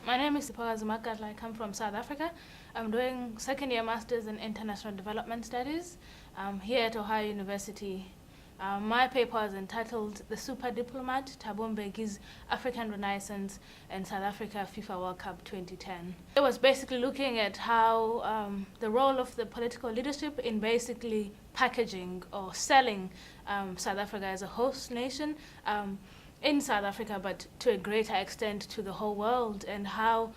My name is Kazi Magadla. I come from South Africa. I'm doing second-year Masters in International Development Studies here at Ohio University. My paper is entitled The Super Diplomat, Thabo Mbeki's African Renaissance and South Africa FIFA World Cup 2010. It was basically looking at how the role of the political leadership in basically packaging or selling South Africa as a host nation in South Africa, but to a greater extent to the whole world, and how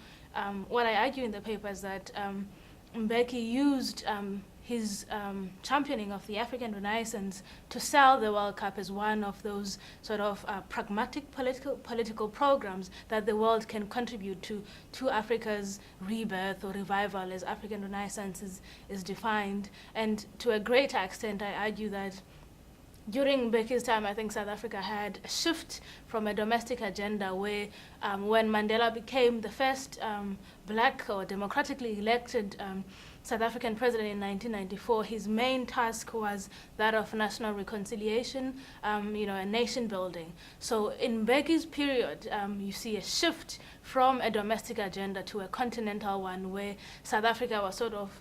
what I argue in the paper is that Mbeki used his championing of the African Renaissance to sell the World Cup as one of those sort of pragmatic political programs that the world can contribute to Africa's rebirth or revival as African Renaissance is defined. And to a greater extent, I argue that during Mbeki's time, I think South Africa had a shift from a domestic agenda where when Mandela became the first black or democratically elected South African president in 1994, his main task was that of national reconciliation, and nation building. So in Mbeki's period, you see a shift from a domestic agenda to a continental one where South Africa was sort of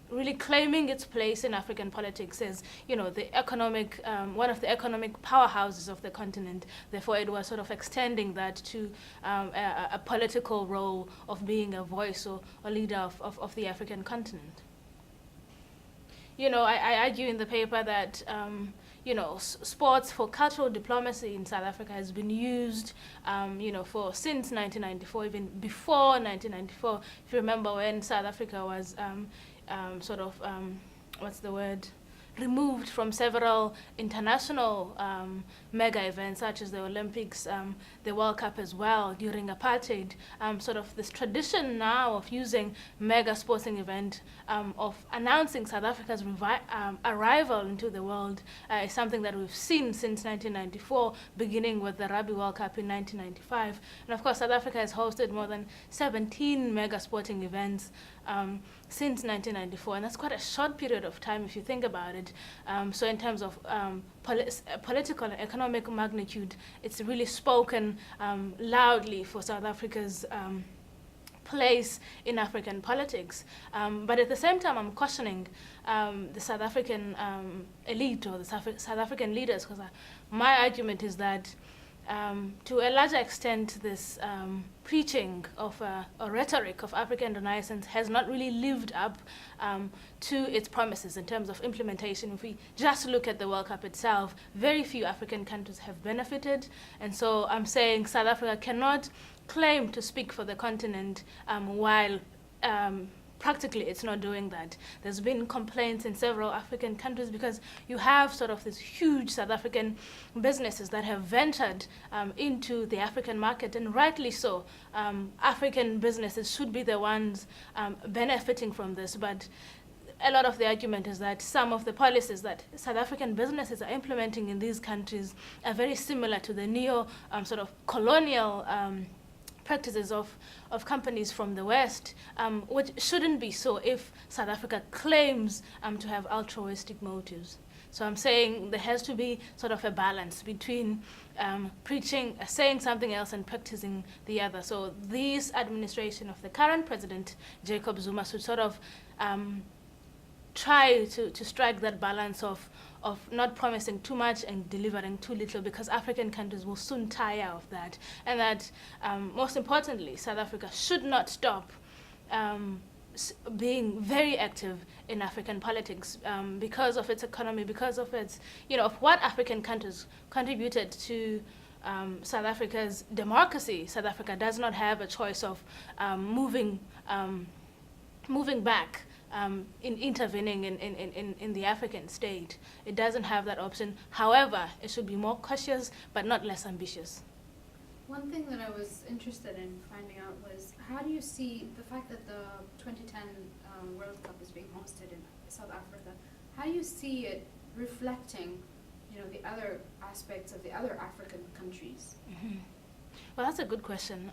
really claiming its place in African politics as, the economic, one of the economic powerhouses of the continent. Therefore, it was sort of extending that to a political role of being a voice or a leader of the African continent. I argue in the paper that, sports for cultural diplomacy in South Africa has been used, since 1994, even before 1994. If you remember when South Africa was removed from several international mega events such as the Olympics, the World Cup as well during apartheid. This tradition now of using mega sporting event, of announcing South Africa's arrival into the world is something that we've seen since 1994, beginning with the Rugby World Cup in 1995. And of course, South Africa has hosted more than 17 mega sporting events since 1994, and that's quite a short period of time if you think about it. So in terms of political and economic magnitude, it's really spoken loudly for South Africa's place in African politics. But at the same time, I'm questioning the South African elite or the South African leaders, because my argument is that to a larger extent, this preaching of a rhetoric of African Renaissance has not really lived up to its promises in terms of implementation. If we just look at the World Cup itself, very few African countries have benefited. And so I'm saying South Africa cannot claim to speak for the continent while practically it's not doing that. There's been complaints in several African countries because you have sort of these huge South African businesses that have ventured into the African market, and rightly so. African businesses should be the ones benefiting from this, but a lot of the argument is that some of the policies that South African businesses are implementing in these countries are very similar to the colonial practices of companies from the West, which shouldn't be so if South Africa claims to have altruistic motives. So I'm saying there has to be sort of a balance between saying something else and practicing the other. So this administration of the current president, Jacob Zuma, should sort of try to strike that balance of not promising too much and delivering too little, because African countries will soon tire of that. And that, most importantly, South Africa should not stop being very active in African politics because of its economy, because of its, of what African countries contributed to South Africa's democracy. South Africa does not have a choice of moving back in intervening in the African state. It doesn't have that option. However, it should be more cautious, but not less ambitious. One thing that I was interested in finding out was, how do you see the fact that the 2010 World Cup is being hosted in South Africa? How do you see it reflecting, the other aspects of the other African countries? Mm-hmm. Well, that's a good question.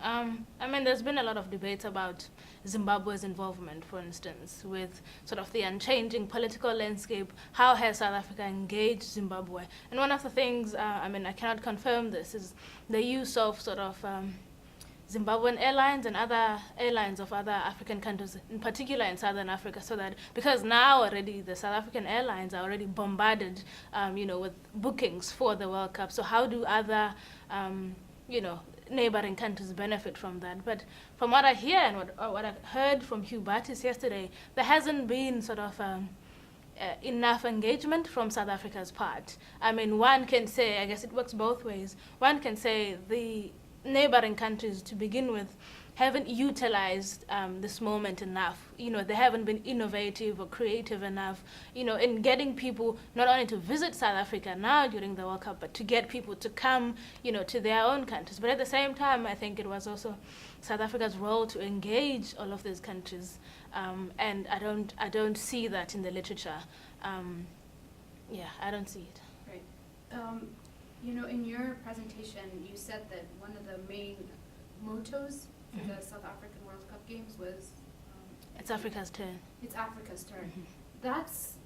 There's been a lot of debate about Zimbabwe's involvement, for instance, with sort of the unchanging political landscape. How has South Africa engaged Zimbabwe? And one of the things, I cannot confirm this, is the use of sort of Zimbabwean Airlines and other airlines of other African countries, in particular in Southern Africa, so that because now already the South African airlines are already bombarded, with bookings for the World Cup. So how do other, neighboring countries benefit from that? But from what I hear and what I heard from Hugh Battis yesterday, there hasn't been sort of enough engagement from South Africa's part. I mean, one can say, I guess it works both ways. One can say the neighboring countries to begin with haven't utilized this moment enough. They haven't been innovative or creative enough, in getting people not only to visit South Africa now during the World Cup, but to get people to come, to their own countries. But at the same time, I think it was also South Africa's role to engage all of these countries, and I don't see that in the literature. I don't see it. Right. In your presentation, you said that one of the main mottos for the South African World Cup Games was it's Africa's turn. It's Africa's turn. That's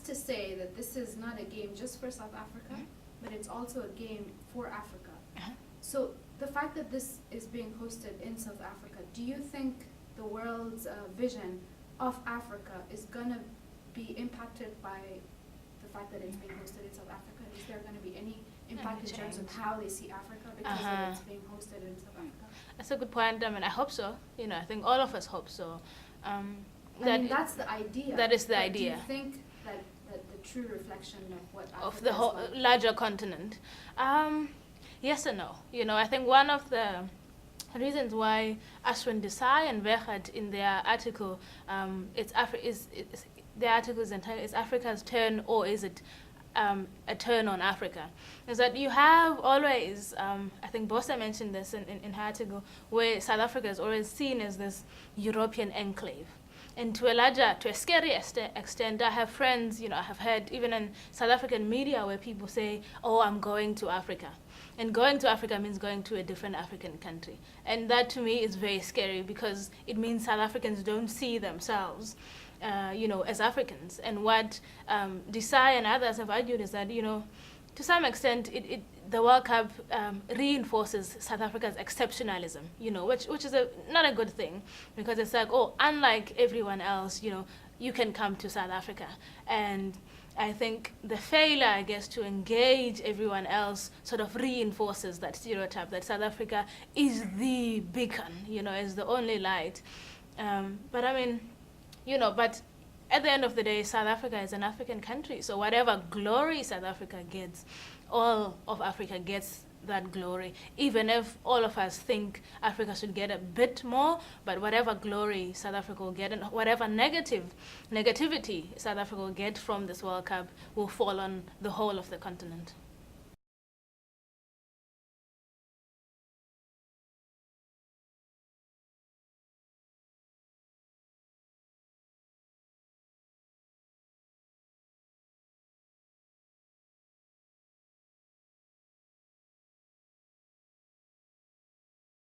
to say that this is not a game just for South Africa, but it's also a game for Africa. So the fact that this is being hosted in South Africa, do you think the world's vision of Africa is going to be impacted by the fact that it's being hosted in South Africa? Is there going to be any impact in terms of how they see Africa because of it's being hosted in South Africa? That's a good point. I mean, I hope so. I think all of us hope so. That's the idea. That is the but idea. Do you think that the true reflection of what Africa of the whole is like? larger continent? Yes and no. I think one of the reasons why Ashwin Desai and Vergat in their article, the article is entitled "Is Africa's Turn or Is It a Turn on Africa?" Is that you have always, I think Bosa mentioned this in her article, where South Africa is always seen as this European enclave. And to a scary extent, I have friends, I have heard even in South African media where people say, "Oh, I'm going to Africa." And going to Africa means going to a different African country. And that to me is very scary because it means South Africans don't see themselves, as Africans. And what Desai and others have argued is that, to some extent, the World Cup reinforces South Africa's exceptionalism, which is not a good thing, because it's like, oh, unlike everyone else, you can come to South Africa. And I think the failure, I guess, to engage everyone else sort of reinforces that stereotype that South Africa is the beacon, is the only light. But I mean, but at the end of the day, South Africa is an African country. So whatever glory South Africa gets, all of Africa gets that glory, even if all of us think Africa should get a bit more. But whatever glory South Africa will get and whatever negativity South Africa will get from this World Cup will fall on the whole of the continent.